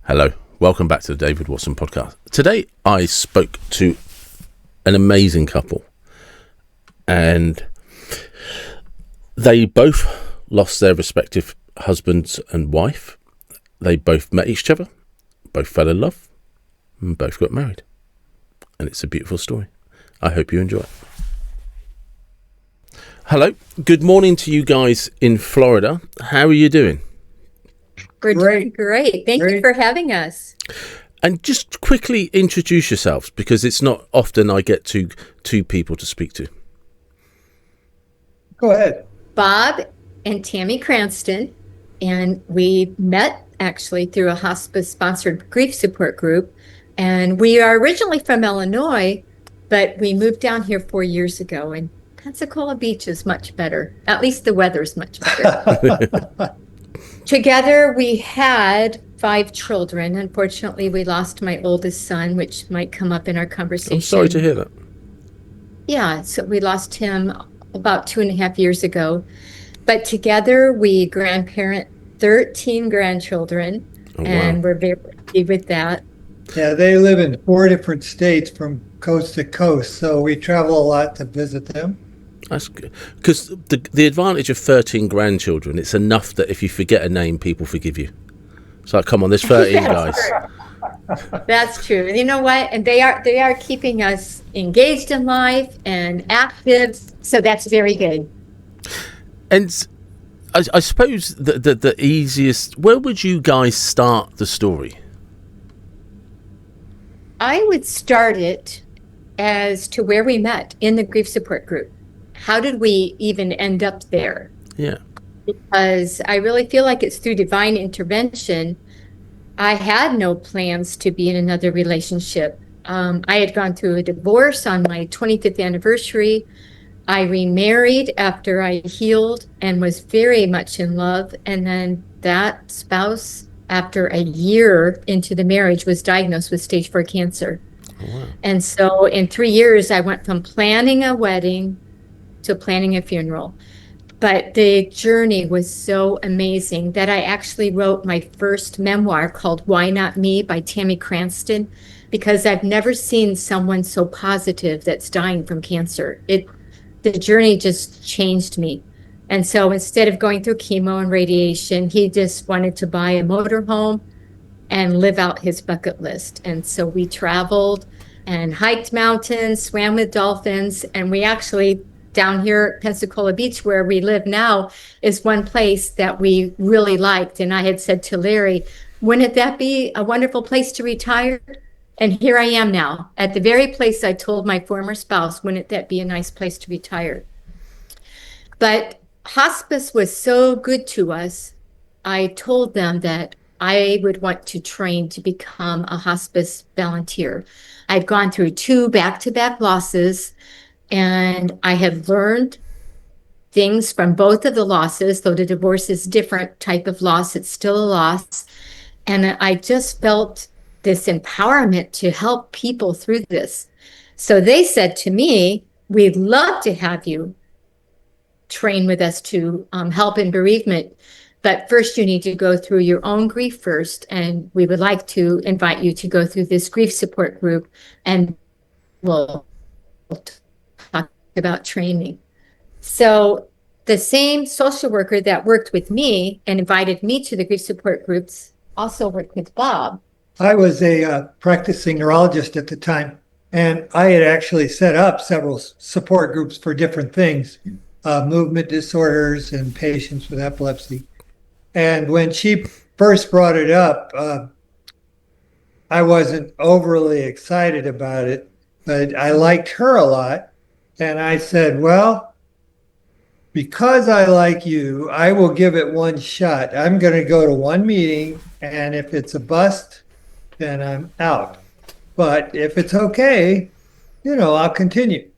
Hello, welcome back to the David Watson podcast. Today I spoke to an amazing couple, and they both lost their respective husbands and wife. They both met each other, both fell in love, and both got married. And it's a beautiful story. I hope you enjoy it. Hello, good morning to you guys in Florida. How are you doing? We're doing great. Thank you for having us. And just quickly introduce yourselves, because it's not often I get two people to speak to. Go ahead. Bob and Tammy Cranston, and we met actually through a hospice-sponsored grief support group. And we are originally from Illinois, but we moved down here 4 years ago, and Pensacola Beach is much better. At least the weather's much better. Together, we had 5 children. Unfortunately, we lost my oldest son, which might come up in our conversation. I'm sorry to hear that. Yeah, so we lost him about 2.5 years ago. But together, we grandparent 13 grandchildren, and we're very happy with that. Yeah, they live in 4 different states from coast to coast, so we travel a lot to visit them. That's good. Because the advantage of 13 grandchildren, it's enough that if you forget a name, people forgive you. It's like, come on, there's 13 guys. True. That's true. You know what? And they are keeping us engaged in life and active, so that's very good. And I suppose the easiest, where would you guys start the story? I would start it as to where we met in the grief support group. How did we even end up there? Yeah. Because I really feel like it's through divine intervention. I had no plans to be in another relationship. I had gone through a divorce on my 25th anniversary. I remarried after I healed and was very much in love. And then that spouse, after a year into the marriage, was diagnosed with stage 4 cancer. Oh, wow. And so in 3 years, I went from planning a wedding to planning a funeral. But the journey was so amazing that I actually wrote my first memoir called Why Not Me by Tammy Cranston, because I've never seen someone so positive that's dying from cancer. The journey just changed me. And so instead of going through chemo and radiation, he just wanted to buy a motorhome and live out his bucket list. And so we traveled and hiked mountains, swam with dolphins, and we actually, down here at Pensacola Beach, where we live now, is one place that we really liked. And I had said to Larry, wouldn't that be a wonderful place to retire? And here I am now, at the very place I told my former spouse, wouldn't that be a nice place to retire? But hospice was so good to us, I told them that I would want to train to become a hospice volunteer. I've gone through 2 back-to-back losses, and I have learned things from both of the losses, though the divorce is a different type of loss, it's still a loss. And I just felt this empowerment to help people through this. So they said to me, we'd love to have you train with us to help in bereavement, but first you need to go through your own grief first, and we would like to invite you to go through this grief support group, and we'll talk about training. So the same social worker that worked with me and invited me to the grief support groups also worked with Bob. I was a practicing neurologist at the time, and I had actually set up several support groups for different things, movement disorders and patients with epilepsy. And when she first brought it up, I wasn't overly excited about it, but I liked her a lot. And I said, well, because I like you, I will give it one shot. I'm going to go to one meeting, and if it's a bust, then I'm out. But if it's okay, I'll continue.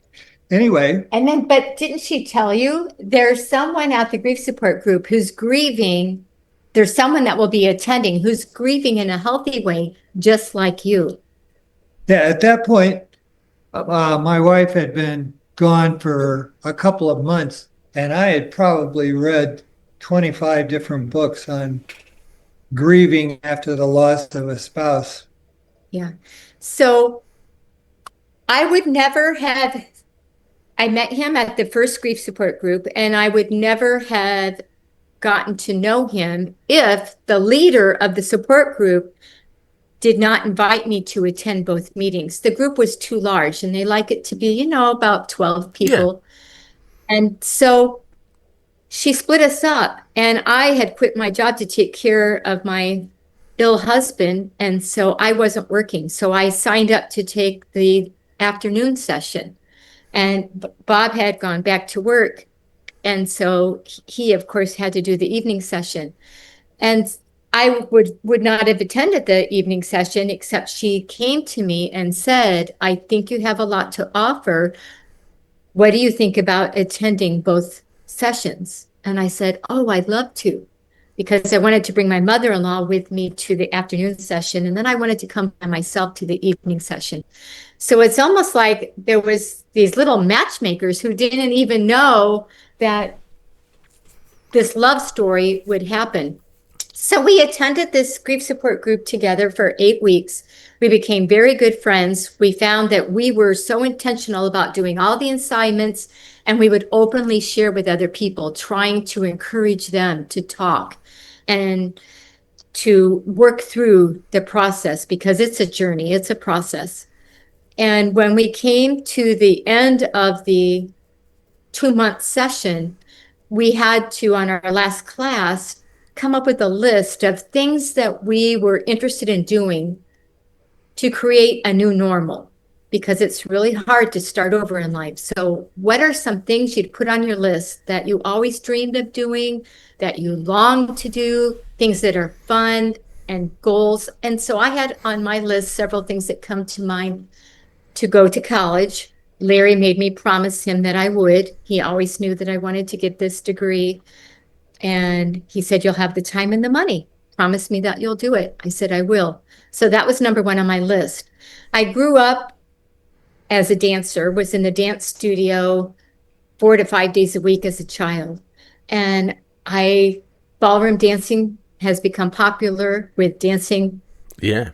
Anyway. And then, but didn't she tell you there's someone at the grief support group who's grieving? There's someone that will be attending who's grieving in a healthy way, just like you. Yeah, at that point, my wife had been gone for a couple of months, and I had probably read 25 different books on grieving after the loss of a spouse. Yeah. So I would never have, I met him at the first grief support group, and I would never have gotten to know him if the leader of the support group did not invite me to attend both meetings. The group was too large, and they like it to be, about 12 Yeah. people. And so she split us up, and I had quit my job to take care of my ill husband. And so I wasn't working. So I signed up to take the afternoon session. And Bob had gone back to work. And so he, of course, had to do the evening session. And I would not have attended the evening session, except she came to me and said, I think you have a lot to offer. What do you think about attending both sessions? And I said, oh, I'd love to, because I wanted to bring my mother-in-law with me to the afternoon session. And then I wanted to come by myself to the evening session. So it's almost like there was these little matchmakers who didn't even know that this love story would happen. So we attended this grief support group together for 8 weeks. We became very good friends. We found that we were so intentional about doing all the assignments, and we would openly share with other people, trying to encourage them to talk and to work through the process, because it's a journey, it's a process. And when we came to the end of the 2-month session, we had to, on our last class, come up with a list of things that we were interested in doing to create a new normal, because it's really hard to start over in life. So what are some things you'd put on your list that you always dreamed of doing, that you long to do, things that are fun, and goals? And so I had on my list several things that come to mind: to go to college. Larry made me promise him that I would. He always knew that I wanted to get this degree. And he said, you'll have the time and the money. Promise me that you'll do it. I said, I will. So that was number one on my list. I grew up as a dancer, was in the dance studio 4 to 5 days a week as a child. And ballroom dancing has become popular with Dancing Yeah.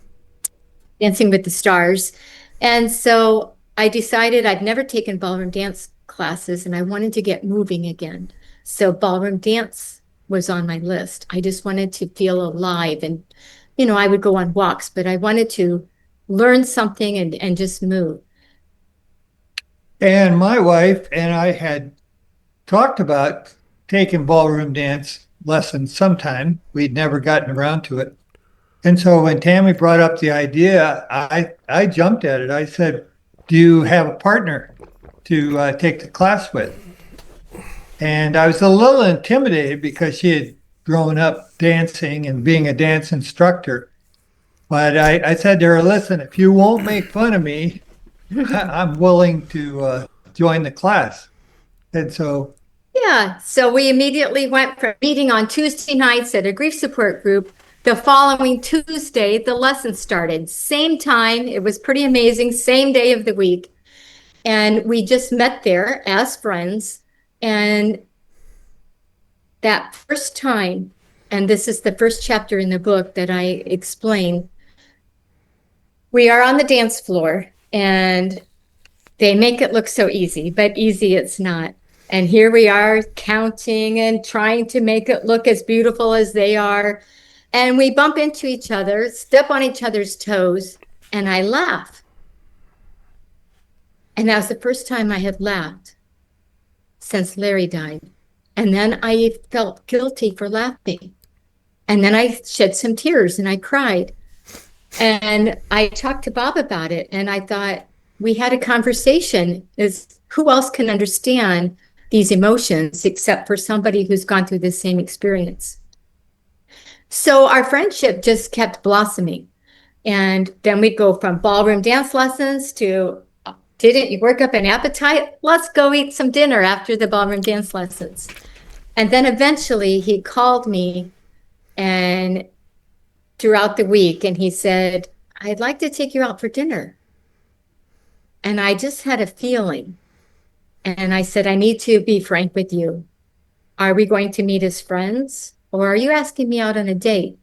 with the Stars. And so I decided I'd never taken ballroom dance classes, and I wanted to get moving again. So ballroom dance was on my list. I just wanted to feel alive, and, I would go on walks, but I wanted to learn something and just move. And my wife and I had talked about taking ballroom dance lessons sometime. We'd never gotten around to it. And so when Tammy brought up the idea, I jumped at it. I said, do you have a partner to take the class with? And I was a little intimidated because she had grown up dancing and being a dance instructor. But I said to her, listen, if you won't make fun of me, I'm willing to join the class. And so Yeah, so we immediately went from meeting on Tuesday nights at a grief support group. The following Tuesday, the lesson started. Same time. It was pretty amazing. Same day of the week. And we just met there as friends. And that first time, and this is the first chapter in the book that I explain, we are on the dance floor, and they make it look so easy, but easy it's not. And here we are counting and trying to make it look as beautiful as they are. And we bump into each other, step on each other's toes, and I laugh. And that was the first time I had laughed since Larry died. And then I felt guilty for laughing. And then I shed some tears and I cried. And I talked to Bob about it. And I thought, we had a conversation, is who else can understand these emotions except for somebody who's gone through the same experience? So our friendship just kept blossoming. And then we'd go from ballroom dance lessons to, didn't you work up an appetite? Let's go eat some dinner after the ballroom dance lessons. And then eventually he called me and throughout the week, and he said, I'd like to take you out for dinner. And I just had a feeling. And I said, I need to be frank with you. Are we going to meet as friends, or are you asking me out on a date?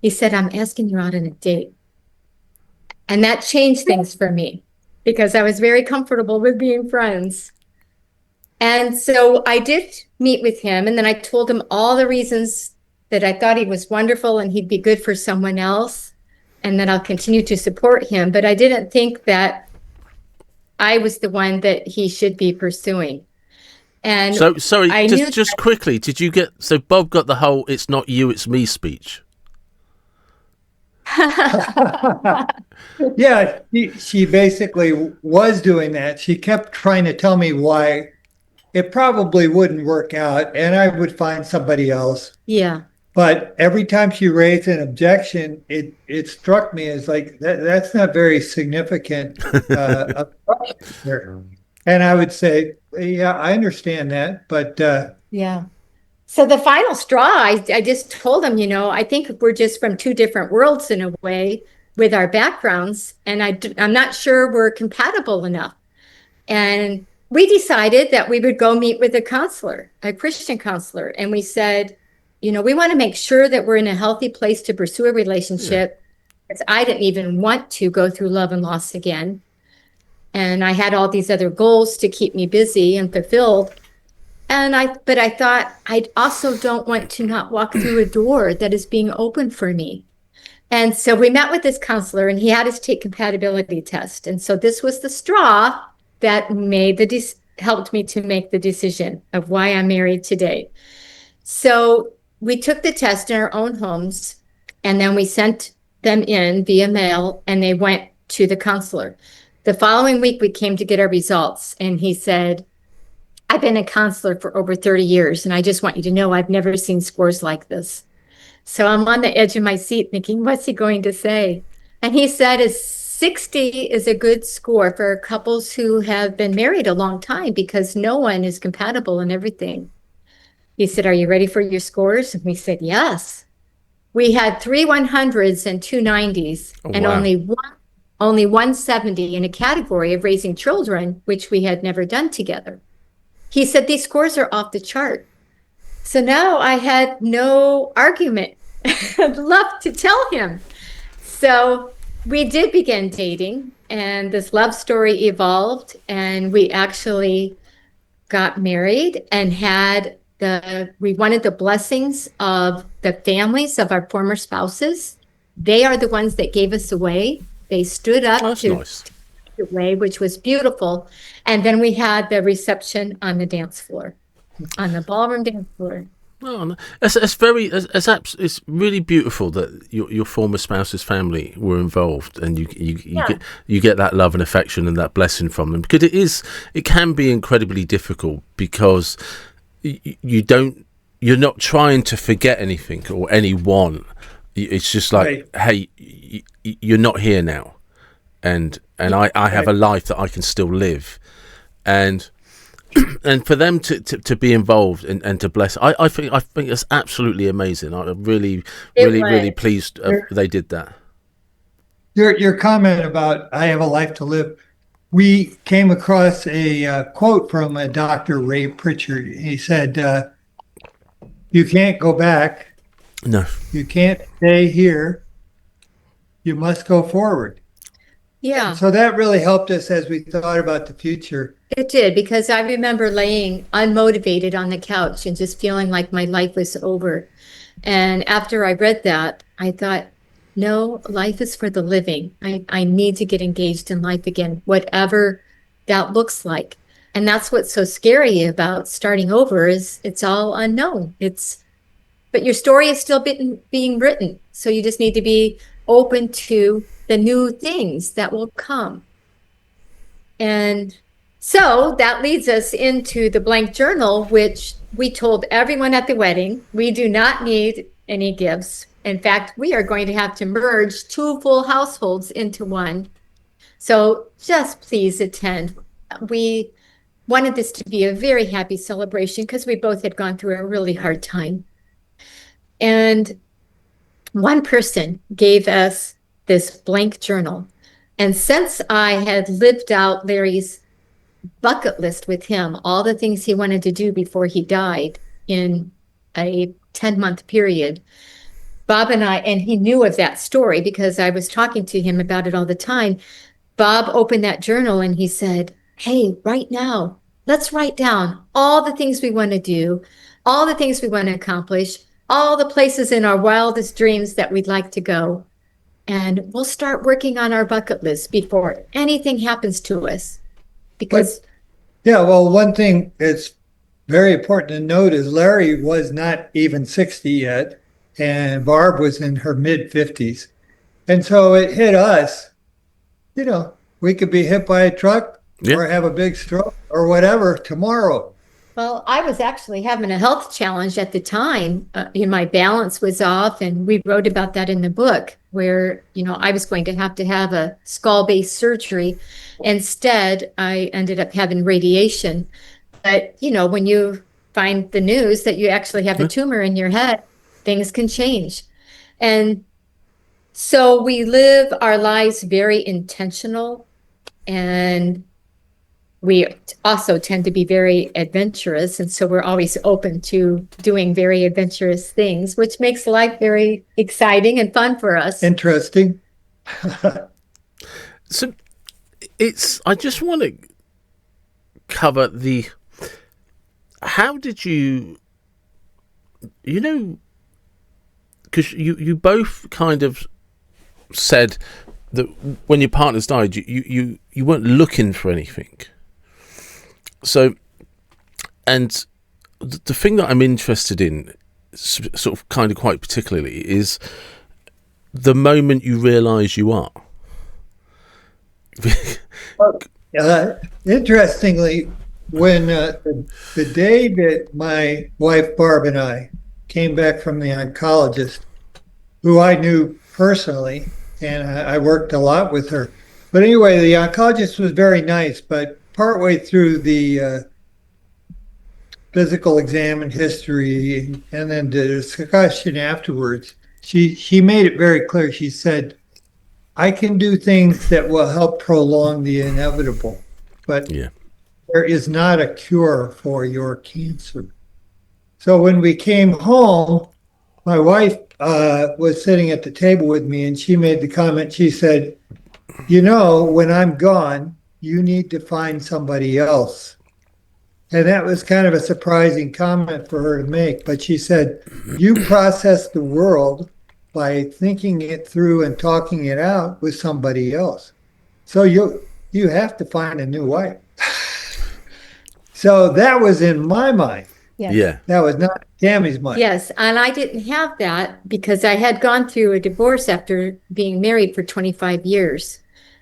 He said, I'm asking you out on a date. And that changed things for me because I was very comfortable with being friends. And so I did meet with him, and then I told him all the reasons that I thought he was wonderful and he'd be good for someone else, and that I'll continue to support him. But I didn't think that I was the one that he should be pursuing. And So, sorry, I knew just quickly, did you get, so Bob got the whole "it's not you, it's me" speech? Yeah, she basically was doing that. She kept trying to tell me why it probably wouldn't work out and I would find somebody else. Yeah. But every time she raised an objection, it struck me as like that's not very significant objection. And I would say, yeah, I understand that, but Yeah. So the final straw, I just told him, I think we're just from two different worlds in a way with our backgrounds, and I'm not sure we're compatible enough. And we decided that we would go meet with a counselor, a Christian counselor. And we said, we want to make sure that we're in a healthy place to pursue a relationship. Because I didn't even want to go through love and loss again. And I had all these other goals to keep me busy and fulfilled. But I thought I also don't want to not walk through a door that is being opened for me. And so we met with this counselor, and he had us take compatibility test. And so this was the straw that helped me to make the decision of why I'm married today. So we took the test in our own homes, and then we sent them in via mail, and they went to the counselor. The following week, we came to get our results, and he said, I've been a counselor for over 30 years, and I just want you to know I've never seen scores like this. So I'm on the edge of my seat thinking, what's he going to say? And he said, 60 is a good score for couples who have been married a long time because no one is compatible in everything. He said, are you ready for your scores? And we said, yes. We had 3 100s and 2 90s, and wow. only 170 in a category of raising children, which we had never done together. He said, these scores are off the chart. So now I had no argument left to tell him. So we did begin dating, and this love story evolved, and we actually got married and we wanted the blessings of the families of our former spouses. They are the ones that gave us away. They stood up nice. Away, which was beautiful. And then we had the reception on the dance floor, on the ballroom dance floor. Oh, no. It's really beautiful that your former spouse's family were involved, and you get that love and affection and that blessing from them, because it can be incredibly difficult because you're not trying to forget anything or anyone. It's just like, right. Hey, you're not here now, and I have a life that I can still live, and for them to be involved and to bless, I think it's absolutely amazing. I'm really pleased they did that. Your comment about I have a life to live, we came across a quote from a Dr. Ray Pritchard. He said, you can't go back. No. You can't stay here. You must go forward. Yeah. So that really helped us as we thought about the future. It did, because I remember laying unmotivated on the couch and just feeling like my life was over. And after I read that, I thought, no, life is for the living. I need to get engaged in life again, whatever that looks like. And that's what's so scary about starting over is it's all unknown. But your story is still being written. So you just need to be open to the new things that will come. And so that leads us into the blank journal, which we told everyone at the wedding, we do not need any gifts. In fact, we are going to have to merge 2 full households into one. So just please attend. We wanted this to be a very happy celebration because we both had gone through a really hard time. And one person gave us this blank journal. And since I had lived out Larry's bucket list with him, all the things he wanted to do before he died in a 10-month period, Bob and I, and he knew of that story because I was talking to him about it all the time. Bob opened that journal and he said, hey, right now, let's write down all the things we want to do, all the things we want to accomplish, all the places in our wildest dreams that we'd like to go. And we'll start working on our bucket list before anything happens to us. Because yeah, well, one thing that's very important to note is Larry was not even 60 yet, and Barb was in her mid-50s. And so it hit us, we could be hit by a truck or have a big stroke or whatever tomorrow. Well, I was actually having a health challenge at the time. My balance was off, and we wrote about that in the book where, I was going to have a skull-based surgery. Instead, I ended up having radiation. But, when you find the news that you actually have a tumor in your head, things can change. And so we live our lives very intentional, and we also tend to be very adventurous. And so we're always open to doing very adventurous things, which makes life very exciting and fun for us. Interesting. So I just want to cover how did you because you both kind of said that when your partners died, you weren't looking for anything. So, and the thing that I'm interested in, sort of kind of quite particularly, is the moment you realise you are. Interestingly, when the day that my wife Barb and I came back from the oncologist, who I knew personally, and I worked a lot with her. But anyway, the oncologist was very nice, but partway through the physical exam and history, and then the discussion afterwards, she made it very clear. She said, I can do things that will help prolong the inevitable, but there is not a cure for your cancer. So when we came home, my wife was sitting at the table with me, and she made the comment, she said, when I'm gone, you need to find somebody else. And that was kind of a surprising comment for her to make. But she said, you process the world by thinking it through and talking it out with somebody else. So you have to find a new wife. So that was in my mind. Yes. Yeah. That was not Tammy's mind. Yes. And I didn't have that because I had gone through a divorce after being married for 25 years.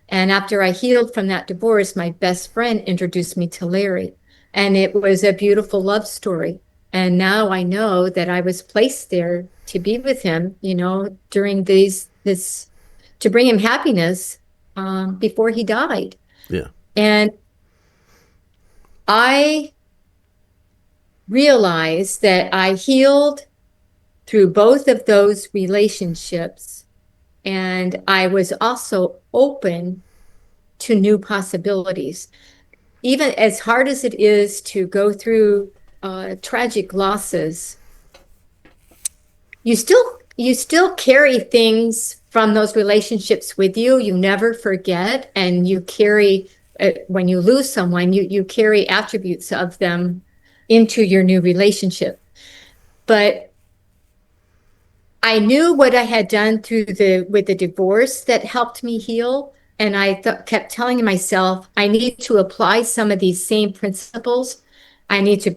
And after I healed from that divorce, my best friend introduced me to Larry. And it was a beautiful love story. And now I know that I was placed there to be with him, during to bring him happiness before he died. Yeah. And I realized that I healed through both of those relationships. And I was also open to new possibilities. Even as hard as it is to go through tragic losses, you still carry things from those relationships with you. You never forget, and you carry, when you lose someone, you carry attributes of them into your new relationship. But I knew what I had done with the divorce that helped me heal. And I kept telling myself, I need to apply some of these same principles. I need to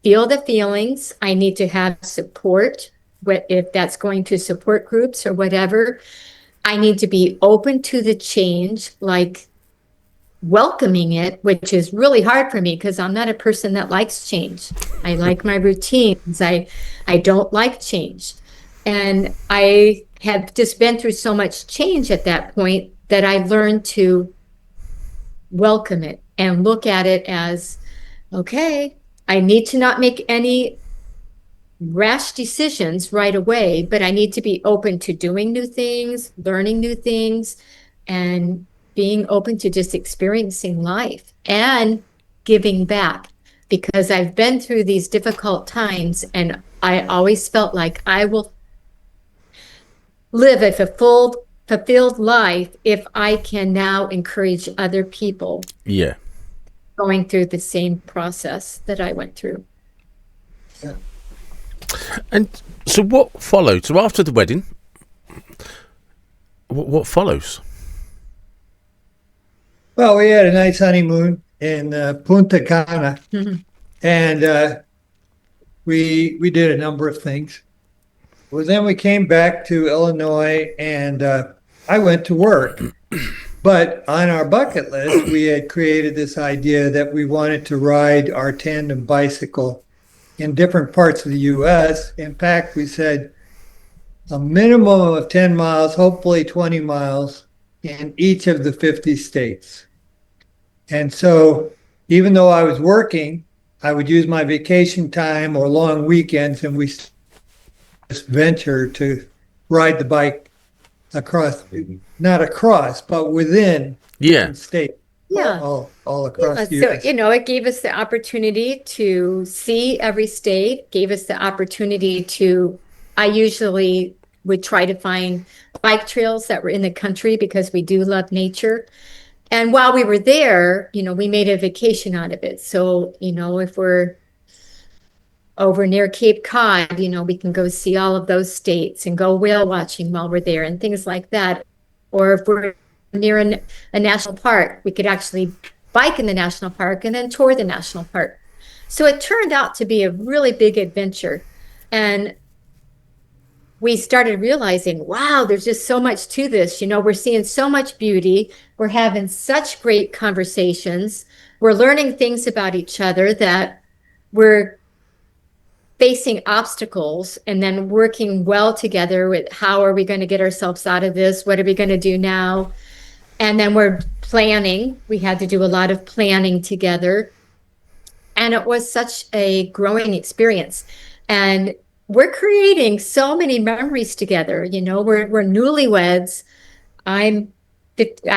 feel the feelings. I need to have support, if that's going to support groups or whatever. I need to be open to the change, like welcoming it, which is really hard for me because I'm not a person that likes change. I like my routines. I don't like change. And I had just been through so much change at that point that I learned to welcome it and look at it as, okay, I need to not make any rash decisions right away, but I need to be open to doing new things, learning new things, and being open to just experiencing life and giving back. Because I've been through these difficult times, and I always felt like I will live a fulfilled life if I can now encourage other people Yeah. going through the same process that I went through. And so what followed? So after the wedding, what follows? Well, we had a nice honeymoon in Punta Cana, and we did a number of things. Well, then we came back to Illinois, and I went to work. But on our bucket list, we had created this idea that we wanted to ride our tandem bicycle in different parts of the U.S. In fact, we said a minimum of 10 miles, hopefully 20 miles in each of the 50 states. And so even though I was working, I would use my vacation time or long weekends, and we just venture to ride the bike across, not across, but within Yeah. state, Yeah. all across the So, US. it gave us the opportunity to see every state, gave us the opportunity to, I usually would try to find bike trails that were in the country because we do love nature. And while we were there, we made a vacation out of it. So, if we're over near Cape Cod, we can go see all of those states and go whale watching while we're there and things like that. Or if we're near a national park, we could actually bike in the national park and then tour the national park. So it turned out to be a really big adventure. And we started realizing, wow, there's just so much to this. We're seeing so much beauty. We're having such great conversations. We're learning things about each other that we're facing obstacles and then working well together with how are we going to get ourselves out of this? What are we going to do now? And then we're planning. We had to do a lot of planning together. And it was such a growing experience. And we're creating so many memories together. We're newlyweds. I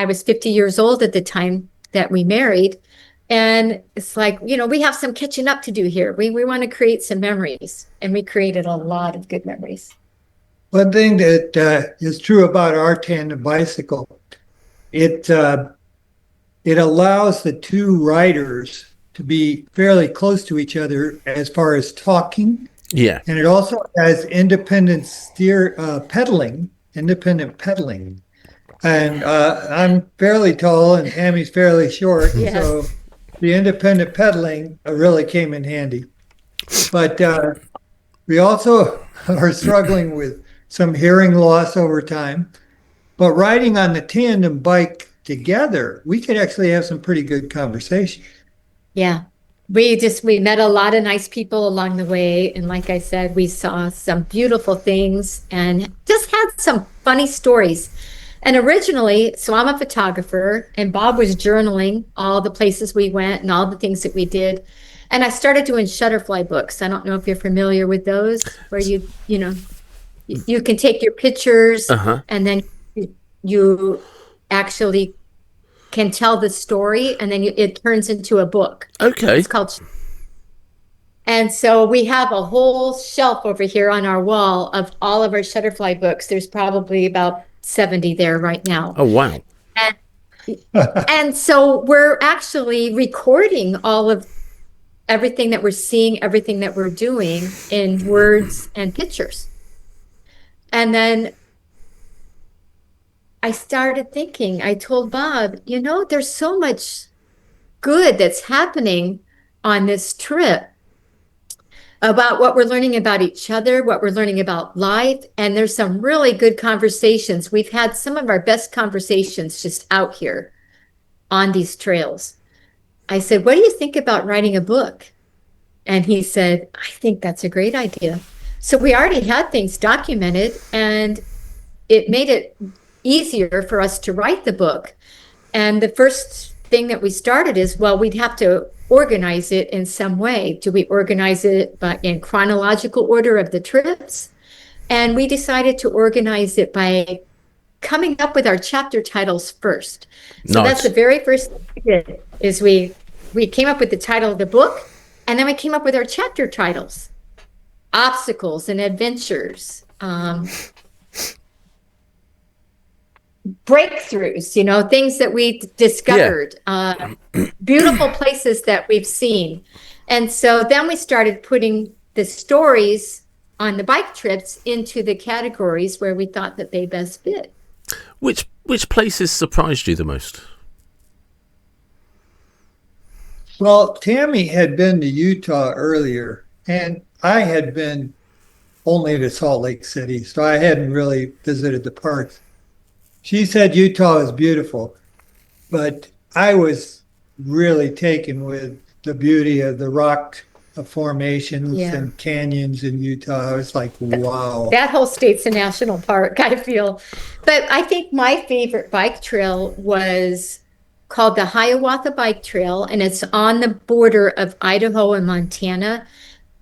was 50 years old at the time that we married. And it's like, we have some catching up to do here. We want to create some memories, and we created a lot of good memories. One thing that is true about our tandem bicycle, it allows the two riders to be fairly close to each other as far as talking. Yeah. And it also has independent pedaling. And I'm fairly tall and Tammy's fairly short. Yes. So the independent pedaling really came in handy. But we also are struggling with some hearing loss over time. But riding on the tandem bike together, we could actually have some pretty good conversation. Yeah. We met a lot of nice people along the way. And like I said, we saw some beautiful things and just had some funny stories. And originally, so I'm a photographer, and Bob was journaling all the places we went and all the things that we did. And I started doing Shutterfly books. I don't know if you're familiar with those, where you can take your pictures and then you actually can tell the story, and then it turns into a book. Okay. It's called. And so we have a whole shelf over here on our wall of all of our Shutterfly books. There's probably about 70 there right now. Oh, wow. And so we're actually recording all of everything that we're seeing, everything that we're doing in words and pictures. And then I started thinking, I told Bob, there's so much good that's happening on this trip about what we're learning about each other, what we're learning about life. And there's some really good conversations. We've had some of our best conversations just out here on these trails. I said, what do you think about writing a book? And he said, I think that's a great idea. So we already had things documented, and it made it easier for us to write the book. And the first thing that we started is, well, we'd have to organize it in some way. Do we organize it in chronological order of the trips? And we decided to organize it by coming up with our chapter titles first. So Nice. That's the very first thing we did, is we came up with the title of the book, and then we came up with our chapter titles: obstacles and adventures, breakthroughs, things that we discovered, beautiful places that we've seen. And so then we started putting the stories on the bike trips into the categories where we thought that they best fit. Which places surprised you the most? Well, Tammy had been to Utah earlier, and I had been only to Salt Lake City, so I hadn't really visited the parks. She said Utah is beautiful, but I was really taken with the beauty of the rock formations and canyons in Utah. I was like, wow. That whole state's a national park, I feel. But I think my favorite bike trail was called the Hiawatha Bike Trail, and it's on the border of Idaho and Montana.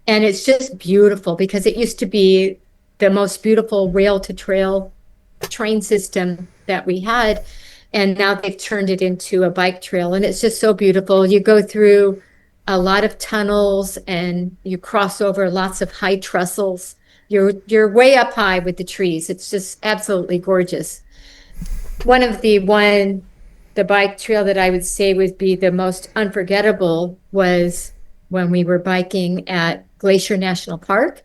And it's just beautiful because it used to be the most beautiful rail to trail train system that we had. And now they've turned it into a bike trail, and it's just so beautiful. You go through a lot of tunnels and you cross over lots of high trestles. You're way up high with the trees. It's just absolutely gorgeous. The bike trail that I would say would be the most unforgettable was when we were biking at Glacier National Park,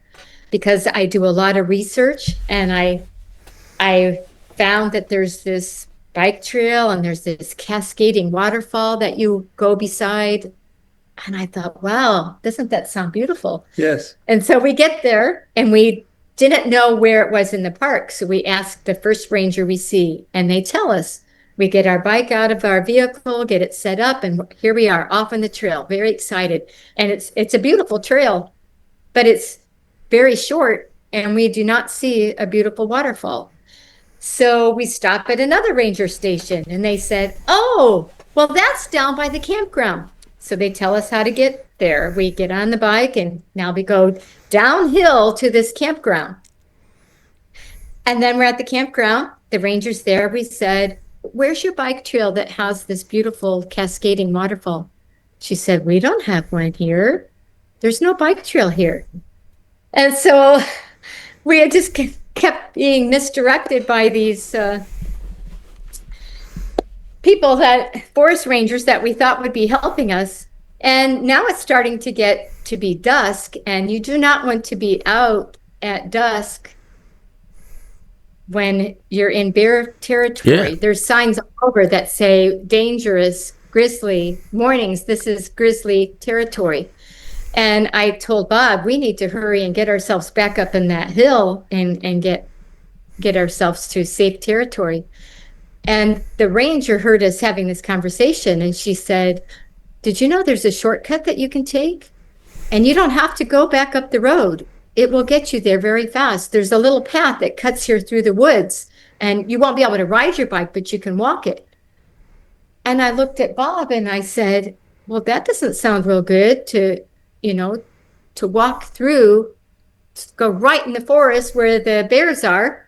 because I do a lot of research, and I found that there's this bike trail and there's this cascading waterfall that you go beside. And I thought, wow, doesn't that sound beautiful? Yes. And so we get there and we didn't know where it was in the park. So we asked the first ranger we see, and they tell us. We get our bike out of our vehicle, get it set up, and here we are off on the trail, very excited. And it's a beautiful trail, but it's very short, and we do not see a beautiful waterfall. So we stop at another ranger station, and they said, oh, well, that's down by the campground. So they tell us how to get there. We get on the bike, and now we go downhill to this campground. And then we're at the campground. The ranger's there. We said, where's your bike trail that has this beautiful cascading waterfall? She said, we don't have one here. There's no bike trail here. And so we had just kept being misdirected by these forest rangers that we thought would be helping us. And now it's starting to get to be dusk, and you do not want to be out at dusk when you're in bear territory. There's signs all over that say dangerous, grizzly warnings. This is grizzly territory. And I told Bob, we need to hurry and get ourselves back up in that hill and get ourselves to safe territory. And the ranger heard us having this conversation, and she said, did you know there's a shortcut that you can take? And you don't have to go back up the road. It will get you there very fast. There's a little path that cuts here through the woods, and you won't be able to ride your bike, but you can walk it. And I looked at Bob and I said, well, that doesn't sound real good to walk through, go right in the forest where the bears are.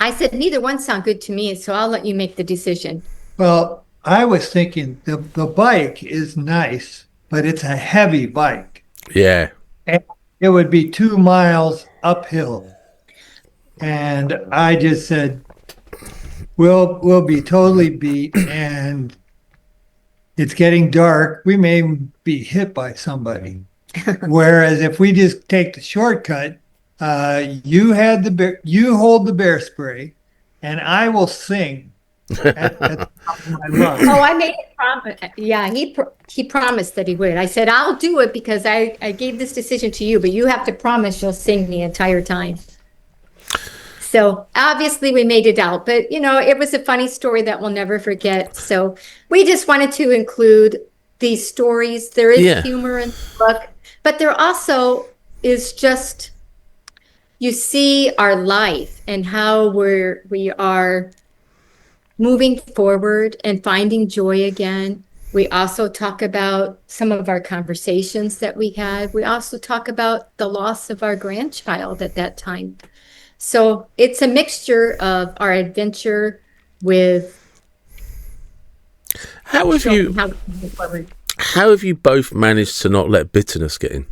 I said, neither one sound good to me, so I'll let you make the decision. Well, I was thinking the bike is nice, but it's a heavy bike. Yeah. And it would be 2 miles uphill. And I just said, we'll be totally beat, and it's getting dark. We may be hit by somebody. Whereas if we just take the shortcut, you hold the bear spray, and I will sing at the top of my lungs. Oh, I made a promise. Yeah, he promised that he would. I said, I'll do it because I gave this decision to you, but you have to promise you'll sing the entire time. So obviously we made it out, but it was a funny story that we'll never forget. So we just wanted to include these stories. There is humor in the book, but there also is just, you see our life and how we are moving forward and finding joy again. We also talk about some of our conversations that we had. We also talk about the loss of our grandchild at that time. So it's a mixture of our adventure with how have you both managed to not let bitterness get in?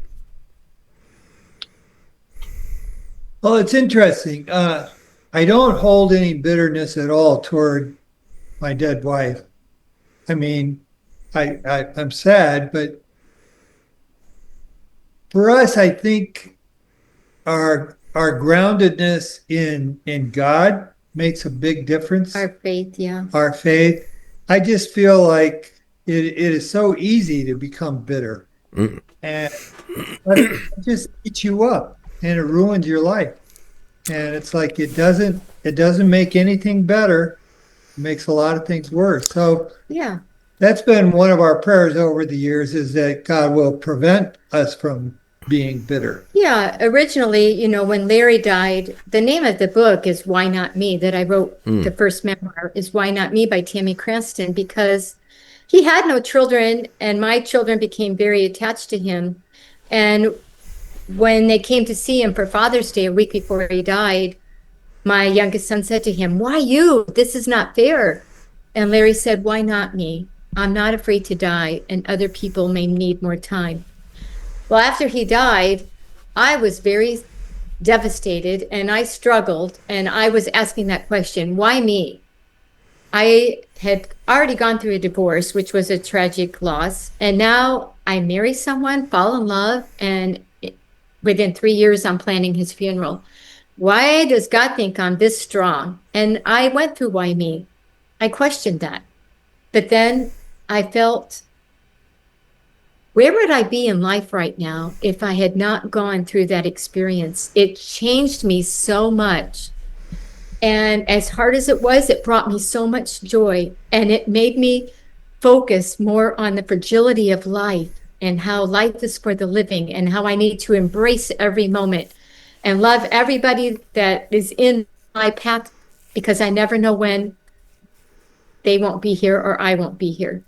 Well, it's interesting. I I don't hold any bitterness at all toward my dead wife. I mean, I'm sad, but for us, I think our groundedness in God makes a big difference. Our faith, yeah. Our faith. I just feel like it is so easy to become bitter. And it just eats you up and it ruins your life. And it's like it doesn't make anything better. It makes a lot of things worse. So Yeah. that's been one of our prayers over the years, is that God will prevent us from being bitter. Yeah, originally, when Larry died, the name of the book is Why Not Me, that I wrote. The first memoir is Why Not Me by Tammy Cranston, because he had no children and my children became very attached to him. And when they came to see him for Father's Day a week before he died, my youngest son said to him, "Why you? This is not fair." And Larry said, "Why not me? I'm not afraid to die, and other people may need more time." Well, after he died, I was very devastated and I struggled, and I was asking that question, why me? I had already gone through a divorce, which was a tragic loss, and now I marry someone, fall in love, and within 3 years, I'm planning his funeral. Why does God think I'm this strong? And I went through why me. I questioned that. But then I felt, where would I be in life right now if I had not gone through that experience? It changed me so much. And as hard as it was, it brought me so much joy. And it made me focus more on the fragility of life and how life is for the living and how I need to embrace every moment and love everybody that is in my path, because I never know when they won't be here or I won't be here.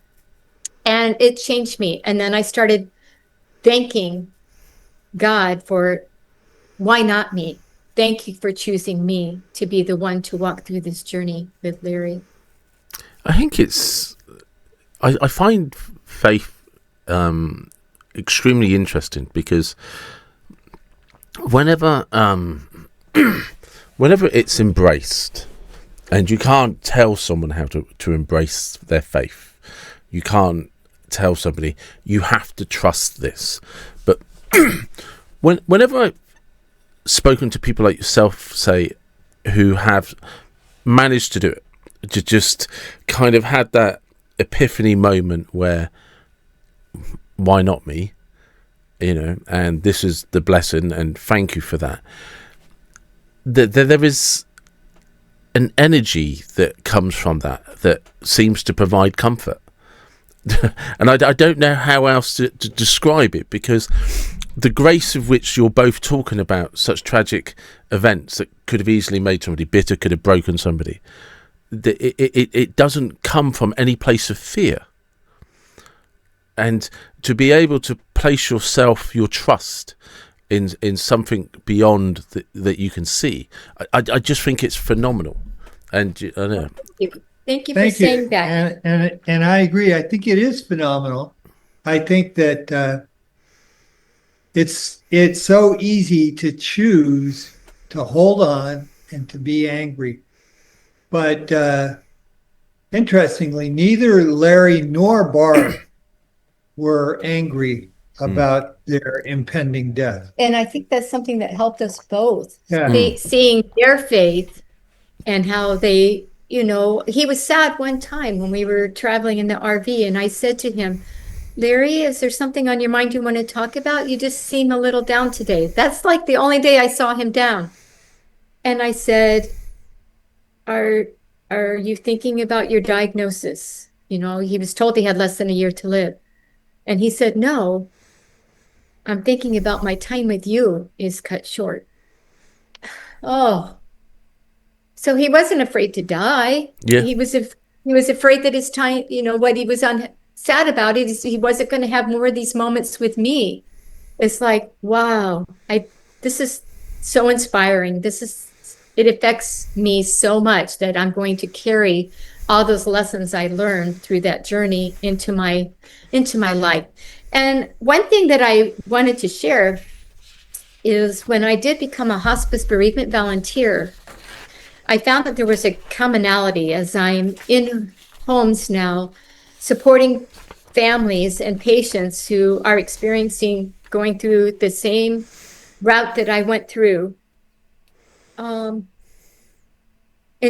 And it changed me. And then I started thanking God for, why not me? Thank you for choosing me to be the one to walk through this journey with Larry. I think I find faith extremely interesting, because whenever it's embraced, and you can't tell someone how to embrace their faith, you can't tell somebody you have to trust this, but whenever I've spoken to people like yourself, say, who have managed to do it, to just kind of had that epiphany moment where, why not me, and this is the blessing, and thank you for that. There is an energy that comes from that seems to provide comfort. And I don't know how else to describe it, because the grace of which you're both talking about such tragic events that could have easily made somebody bitter, could have broken somebody, it doesn't come from any place of fear. And to be able to place yourself, your trust in something beyond that you can see, I just think it's phenomenal. And I know. Thank you for saying that. And I agree. I think it is phenomenal. I think that it's so easy to choose to hold on and to be angry. But interestingly, neither Larry nor Barb were angry about their impending death. And I think that's something that helped us both. Yeah. Seeing their faith and how they, he was sad one time when we were traveling in the RV, and I said to him, "Larry, is there something on your mind you want to talk about? You just seem a little down today." That's like the only day I saw him down. And I said, are you thinking about your diagnosis? He was told he had less than a year to live. And he said, "No, I'm thinking about my time with you is cut short." Oh, so he wasn't afraid to die. Yeah. He was afraid that his time, what he was sad about it is he wasn't going to have more of these moments with me. It's like, wow, this is so inspiring. It affects me so much that I'm going to carry all those lessons I learned through that journey into my life. And one thing that I wanted to share is when I did become a hospice bereavement volunteer, I found that there was a commonality as I'm in homes now, supporting families and patients who are going through the same route that I went through. In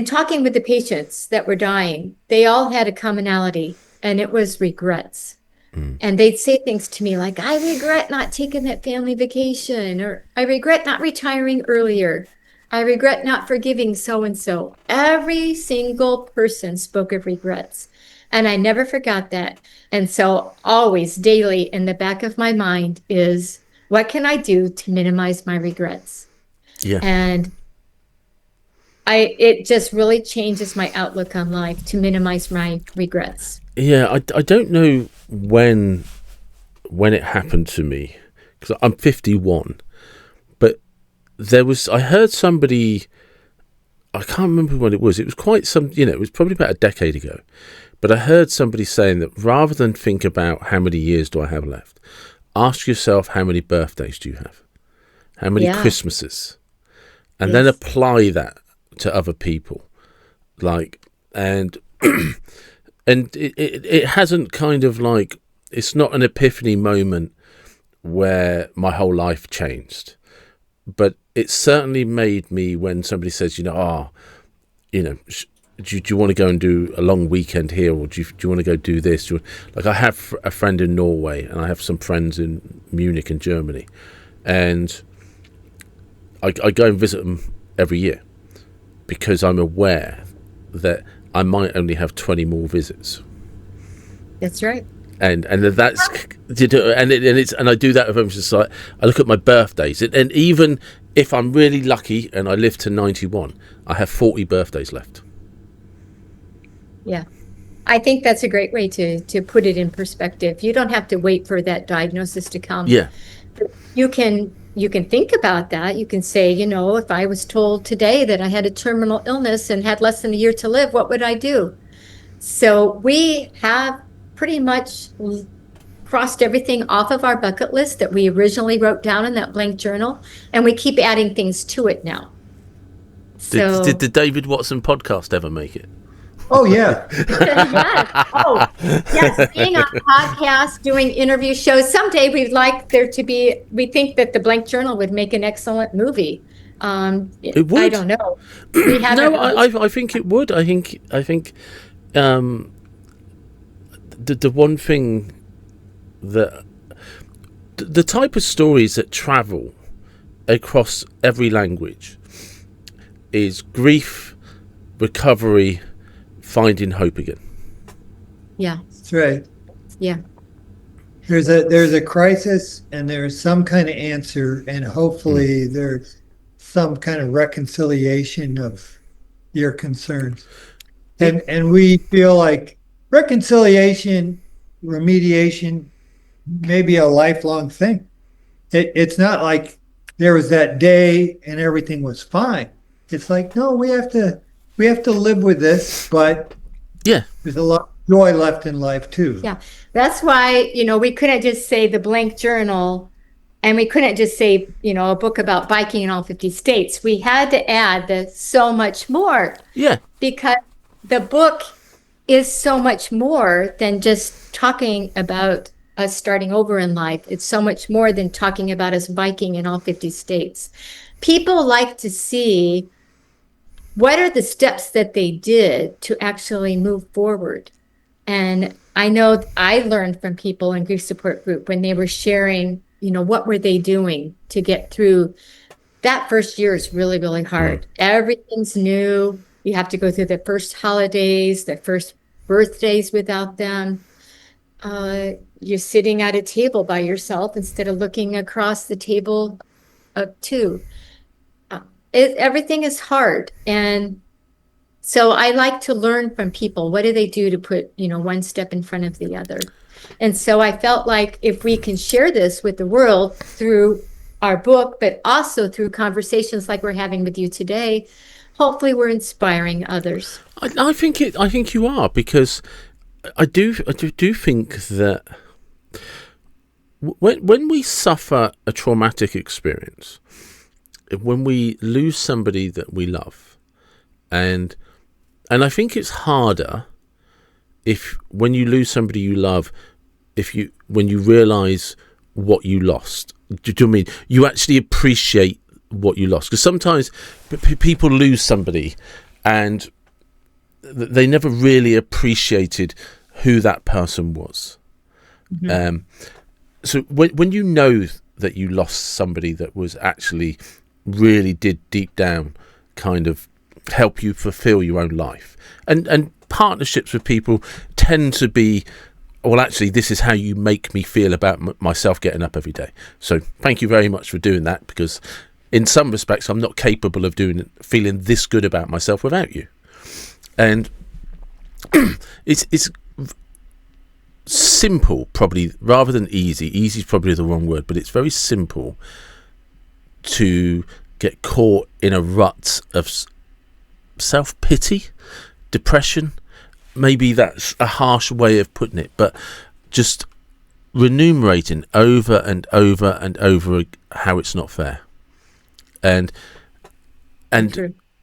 talking with the patients that were dying, they all had a commonality, and it was regrets. And they'd say things to me like, I regret not taking that family vacation, or I regret not retiring earlier. I regret not forgiving so-and-so. Every single person spoke of regrets. And I never forgot that. And so always daily in the back of my mind is, what can I do to minimize my regrets? Yeah. And it just really changes my outlook on life to minimize my regrets. Yeah, I don't know when it happened to me, because I'm 51, but I heard somebody, I can't remember when it was quite some, it was probably about a decade ago, but I heard somebody saying that rather than think about how many years do I have left, ask yourself, how many birthdays do you have? How many Christmases? And then apply that to other people. And it hasn't kind of like, it's not an epiphany moment where my whole life changed, but it certainly made me, when somebody says, do you want to go and do a long weekend here, or do you want to go do this? Like, I have a friend in Norway, and I have some friends in Munich and Germany, and I go and visit them every year because I'm aware that I might only have 20 more visits. That's right. And that's and I do that with them. Just like, I look at my birthdays, and even if I'm really lucky and I live to 91, I have 40 birthdays left. Yeah, I think that's a great way to put it in perspective. You don't have to wait for that diagnosis to come. Yeah, you can think about that. You can say, if I was told today that I had a terminal illness and had less than a year to live, what would I do? So we have pretty much crossed everything off of our bucket list that we originally wrote down in that blank journal, and we keep adding things to it now. So, did the David Watson podcast ever make it? Oh, yeah. yes. Oh, yes. Being on a podcast, doing interview shows. Someday we think that the blank journal would make an excellent movie. It would. I don't know. We haven't. No, I think it would. I think the one thing that the type of stories that travel across every language is grief, recovery, finding hope again. Yeah, That's right. yeah, There's a crisis, and there's some kind of answer, and hopefully there's some kind of reconciliation of your concerns. And we feel like reconciliation, remediation may be a lifelong thing. It's not like there was that day and everything was fine. It's like, no, we have to live with this, but there's a lot of joy left in life too. yeah. That's why, we couldn't just say the blank journal, and we couldn't just say, a book about biking in all 50 states. We had to add the so much more. Yeah. Because the book is so much more than just talking about us starting over in life. It's so much more than talking about us biking in all 50 states. People like to see what are the steps that they did to actually move forward. And I know I learned from people in grief support group when they were sharing, what were they doing to get through. That first year is really, really hard. Everything's new. You have to go through the first holidays, the first birthdays without them. You're sitting at a table by yourself instead of looking across the table of two. Everything is hard. And so I like to learn from people. What do they do to put, one step in front of the other? And so I felt like if we can share this with the world through our book, but also through conversations like we're having with you today, hopefully we're inspiring others. I think you are, because I do think that when we suffer a traumatic experience, when we lose somebody that we love, And I think it's harder when you lose somebody you love, when you realize what you lost. Do you know what I mean? You actually appreciate what you lost, because sometimes people lose somebody and they never really appreciated who that person was. Mm-hmm. So when you know that you lost somebody that was actually really did deep down kind of help you fulfill your own life, and partnerships with people tend to be, well, actually, this is how you make me feel about myself getting up every day. So thank you very much for doing that, because in some respects I'm not capable of feeling this good about myself without you. And it's simple, probably, rather than easy. Easy is probably the wrong word, but it's very simple to get caught in a rut of self-pity, depression. Maybe that's a harsh way of putting it, but just remunerating over and over and over how it's not fair. And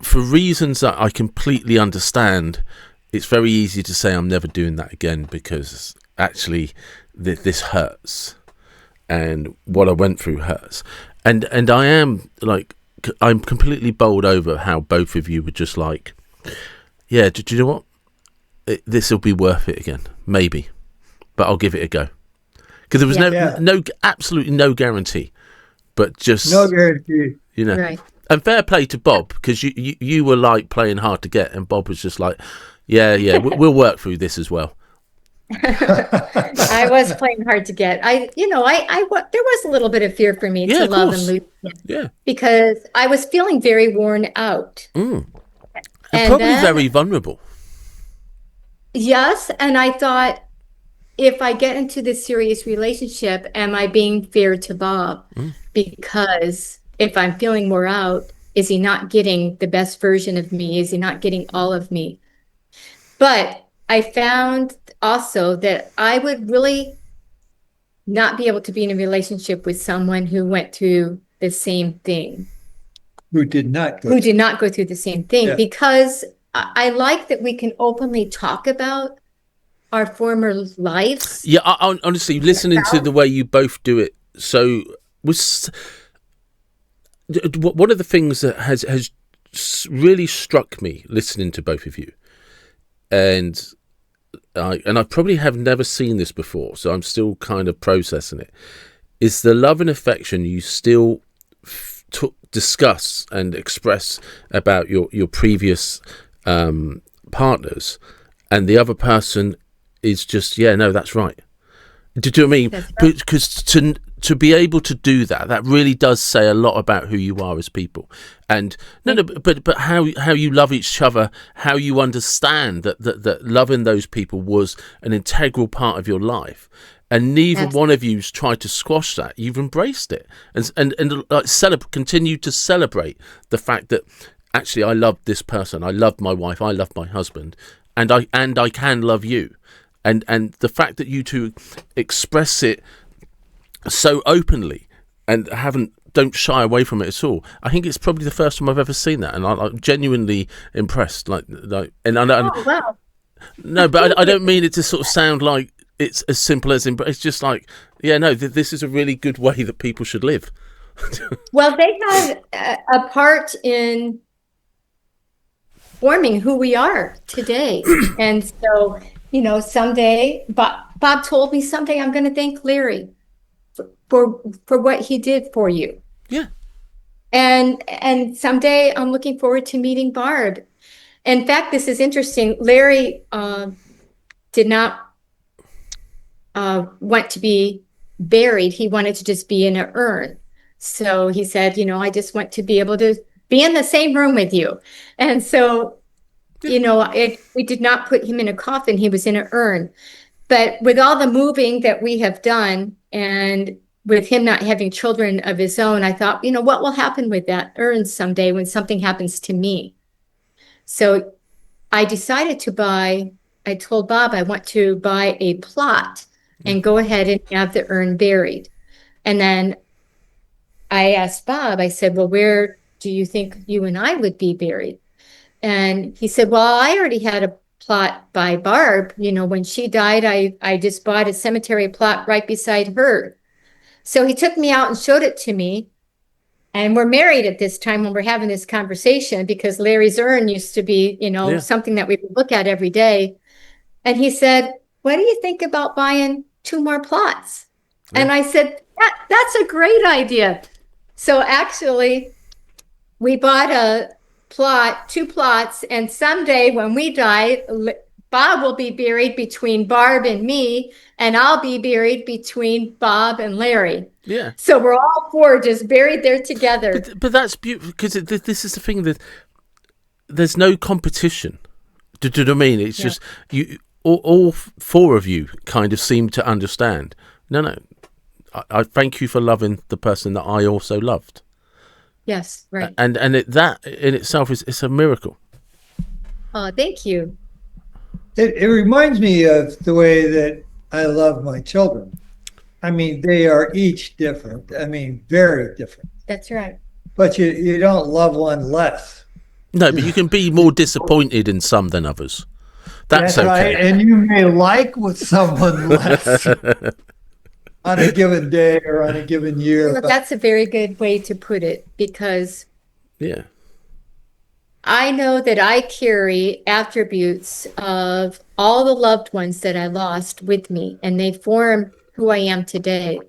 for reasons that I completely understand, it's very easy to say I'm never doing that again, because actually this hurts, and what I went through hurts. And I'm completely bowled over how both of you were just like, yeah, do you know what? This will be worth it again, maybe, but I'll give it a go. Because there was no, absolutely no guarantee, but just no guarantee, Right. And fair play to Bob, because you were like playing hard to get, and Bob was just like, yeah, we'll work through this as well. I was playing hard to get. There was a little bit of fear for me to love and lose him, because I was feeling very worn out, and probably very vulnerable. Yes, and I thought, if I get into this serious relationship, am I being fair to Bob? Because if I'm feeling more out, is he not getting the best version of me? Is he not getting all of me? But I found also that I would really not be able to be in a relationship with someone who went through the same thing. Who did not go through the same thing, because I like that we can openly talk about our former lives. Yeah, I honestly, listening to the way you both do it, so was one of the things that has really struck me listening to both of you, and I probably have never seen this before, so I'm still kind of processing it, is the love and affection you still discuss and express about your previous partners, and the other person is just, no, that's right. Do you know what I mean? Because to be able to do that really does say a lot about who you are as people. And but how you love each other, how you understand that loving those people was an integral part of your life, and neither one of you's tried to squash that. You've embraced it, and like continue to celebrate the fact that actually I love this person, I love my wife, I love my husband, and I can love you. And the fact that you two express it so openly and don't shy away from it at all, I think it's probably the first time I've ever seen that, and I'm genuinely impressed. Wow. No, but I don't mean it to sort of sound like it's as simple as it's just like, this is a really good way that people should live. Well, they had a part in forming who we are today, and so. Someday, Bob told me someday I'm going to thank Larry for what he did for you. Yeah. And someday I'm looking forward to meeting Barb. In fact, this is interesting. Larry did not want to be buried. He wanted to just be in an urn. So he said, I just want to be able to be in the same room with you. And so we did not put him in a coffin. He was in an urn. But with all the moving that we have done, and with him not having children of his own, I thought, what will happen with that urn someday when something happens to me? So I decided I told Bob I want to buy a plot and go ahead and have the urn buried. And then I asked Bob, I said, well, where do you think you and I would be buried? And he said, well, I already had a plot by Barb. When she died, I just bought a cemetery plot right beside her. So he took me out and showed it to me. And we're married at this time when we're having this conversation, because Larry's urn used to be, Yeah. something that we would look at every day. And he said, what do you think about buying 2 more plots? Yeah. And I said, that's a great idea. So actually, we bought 2 plots, and someday when we die, Bob will be buried between Barb and me, and I'll be buried between Bob and Larry. Yeah. So we're all 4 just buried there together. But that's beautiful, because this is the thing, that there's no competition. Do you know what I mean? It's just you. All 4 of you kind of seem to understand. No. I thank you for loving the person that I also loved. Yes, right. And that in itself it's a miracle. Oh, thank you. It reminds me of the way that I love my children. I mean, they are each different. I mean, very different. That's right. But you don't love one less. No, but you can be more disappointed in some than others. That's okay. Right. And you may like with someone less on a given day or on a given year. Well, that's a very good way to put it, because I know that I carry attributes of all the loved ones that I lost with me, and they form who I am today.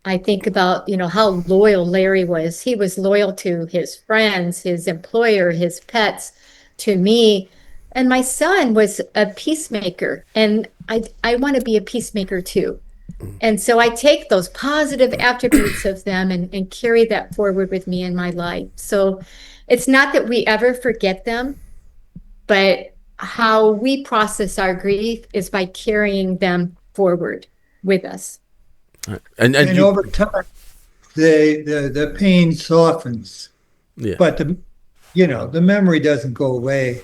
I think about, how loyal Larry was. He was loyal to his friends, his employer, his pets, to me. And my son was a peacemaker, and I want to be a peacemaker too. And so I take those positive attributes of them and carry that forward with me in my life. So it's not that we ever forget them, but how we process our grief is by carrying them forward with us. And over time, the pain softens. Yeah. But the memory doesn't go away.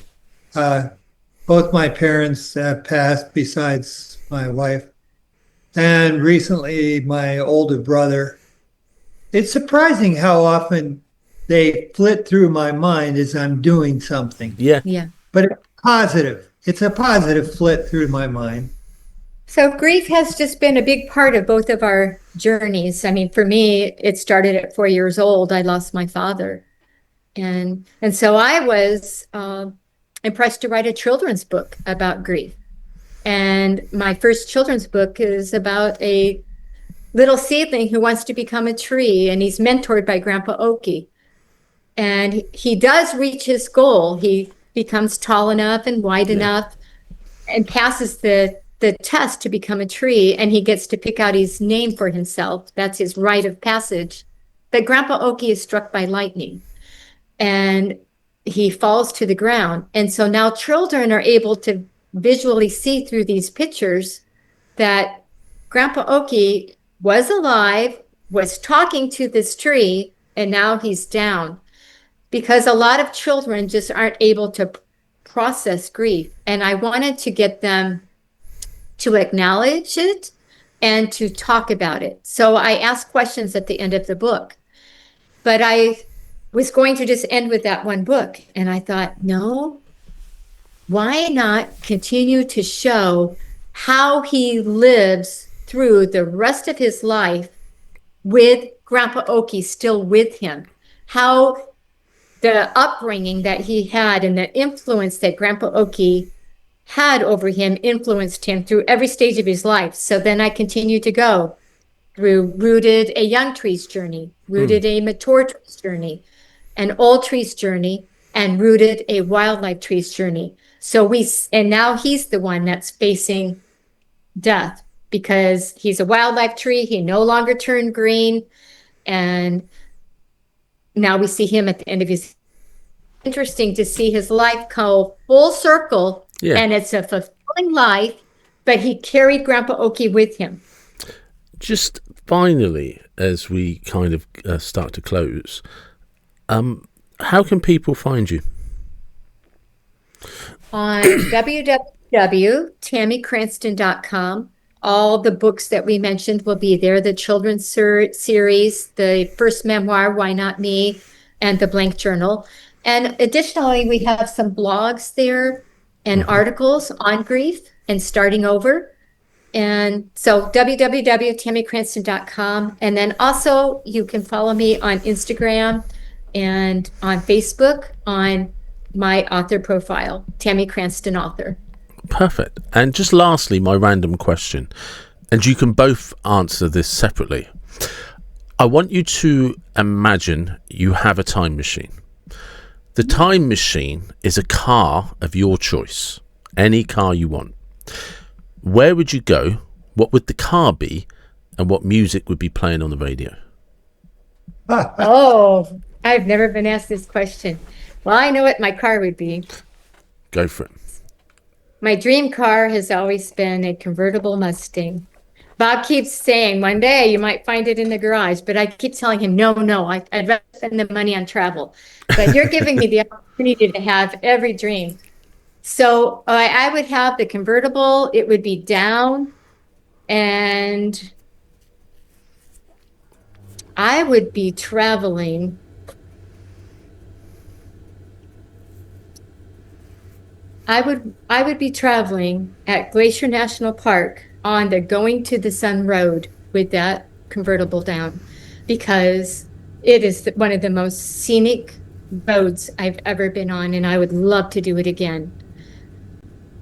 Both my parents passed, besides my wife, and recently my older brother. It's surprising how often they flit through my mind as I'm doing something. Yeah. But it's positive. It's a positive flit through my mind. So grief has just been a big part of both of our journeys. I mean, for me, it started at 4 years old. I lost my father. And so I was impressed to write a children's book about grief. And my first children's book is about a little seedling who wants to become a tree, and he's mentored by Grandpa Oki. And he does reach his goal. He becomes tall enough and wide enough and passes the test to become a tree, and he gets to pick out his name for himself. That's his rite of passage. But Grandpa Oki is struck by lightning, and he falls to the ground. And so now children are able to visually see through these pictures that Grandpa Oki was alive, was talking to this tree, and now he's down. Because a lot of children just aren't able to process grief. And I wanted to get them to acknowledge it and to talk about it. So I asked questions at the end of the book. But I was going to just end with that one book. And I thought, no, why not continue to show how he lives through the rest of his life with Grandpa Oki still with him? How the upbringing that he had and the influence that Grandpa Oki had over him influenced him through every stage of his life. So then I continued to go through Rooted, a young tree's journey, Rooted, a mature tree's journey, an old tree's journey, and Rooted, a wildlife tree's journey. And now he's the one that's facing death because he's a wildlife tree. He no longer turned green. And now we see him at the end of his. Interesting to see his life go full circle. Yeah. And it's a fulfilling life, but he carried Grandpa Oki with him. Just finally, as we kind of start to close, how can people find you? On www.tammycranston.com. All the books that we mentioned will be there. The children's series, the first memoir, Why Not Me, and the blank journal. And additionally, we have some blogs there and articles on grief and starting over. And so www.tammycranston.com. And then also you can follow me on Instagram and on Facebook on my author profile, Tammy Cranston Author. Perfect. And just lastly, my random question, and you can both answer this separately. I want you to imagine you have a time machine. The time machine is a car of your choice, any car you want. Where would you go? What would the car be? And what music would be playing on the radio? Oh, I've never been asked this question. Well, I know what my car would be. Go for it. My dream car has always been a convertible Mustang. Bob keeps saying one day you might find it in the garage, but I keep telling him, no, I'd rather spend the money on travel. But you're giving me the opportunity to have every dream. So I would have the convertible. It would be down, and I would be traveling. I would be traveling at Glacier National Park on the Going to the Sun Road with that convertible down, because it is one of the most scenic roads I've ever been on, and I would love to do it again.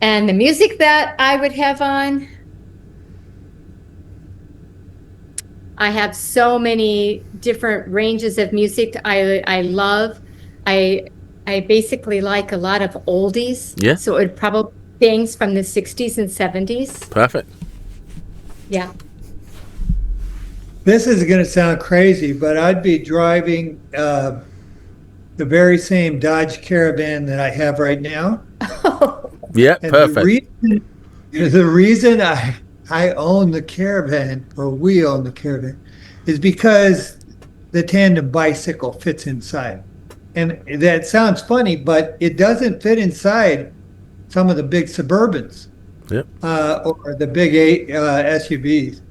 And the music that I would have on, I have so many different ranges of music I love. I basically like a lot of oldies. Yeah. So it would probably be things from the 60s and 70s. Perfect. Yeah. This is going to sound crazy, but I'd be driving the very same Dodge Caravan that I have right now. Yeah, And perfect. The reason I own the Caravan, or we own the Caravan, is because the tandem bicycle fits inside. And that sounds funny, but it doesn't fit inside some of the big Suburbans. Yep. Or the big SUVs.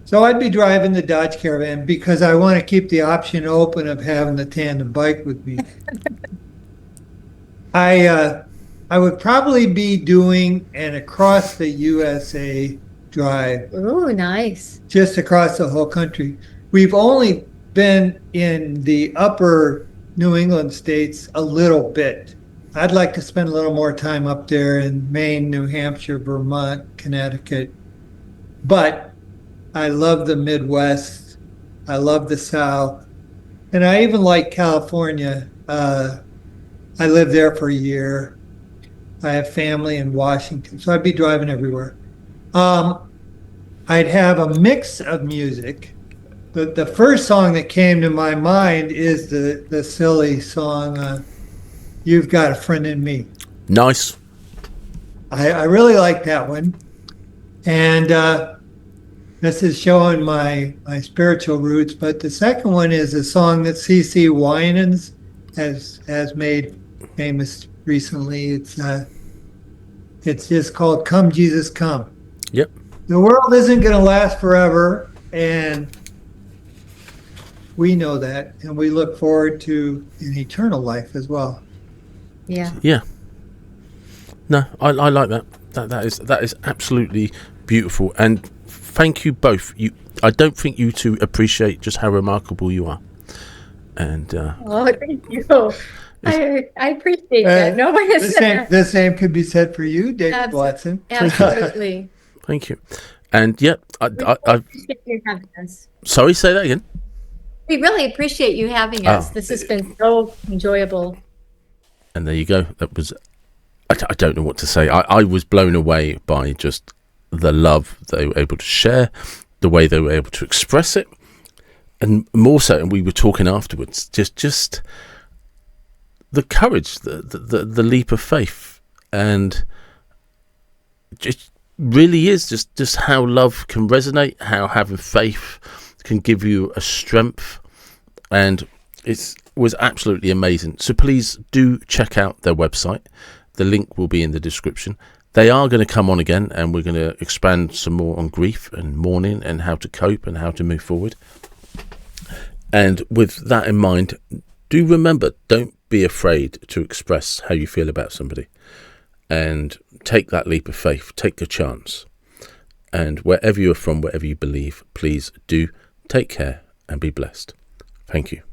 So I'd be driving the Dodge Caravan because I want to keep the option open of having the tandem bike with me. I would probably be doing an across the USA drive. Oh, nice. Just across the whole country. We've only been in the upper New England states a little bit. I'd like to spend a little more time up there in Maine, New Hampshire, Vermont, Connecticut. But I love the Midwest. I love the South. And I even like California. I lived there for a year. I have family in Washington, so I'd be driving everywhere. I'd have a mix of music. The first song that came to my mind is the silly song, You've Got a Friend in Me. Nice. I really like that one. And this is showing my spiritual roots. But the second one is a song that CeCe Winans has made famous recently. It's just called Come Jesus Come. Yep. The world isn't going to last forever, and we know that, and we look forward to an eternal life as well. Yeah. Yeah. No, I like that. That is absolutely beautiful, and thank you both. I don't think you two appreciate just how remarkable you are. And Oh, thank you. I appreciate that. No one has said that. The same could be said for you, David Watson. Absolutely. thank you. And yeah, I appreciate you having us. sorry, say that again. We really appreciate you having us. This has been so enjoyable. And there you go. That was, I don't know what to say. I was blown away by just the love they were able to share, the way they were able to express it, and more so, and we were talking afterwards, just the courage, the leap of faith, and it really is just how love can resonate, how having faith can give you a strength, and it was absolutely amazing. So please do check out their website. The link will be in the description. They are going to come on again, and we're going to expand some more on grief and mourning and how to cope and how to move forward. And with that in mind, do remember, don't be afraid to express how you feel about somebody, and take that leap of faith, take a chance. And wherever you're from, whatever you believe, please do take care and be blessed. Thank you.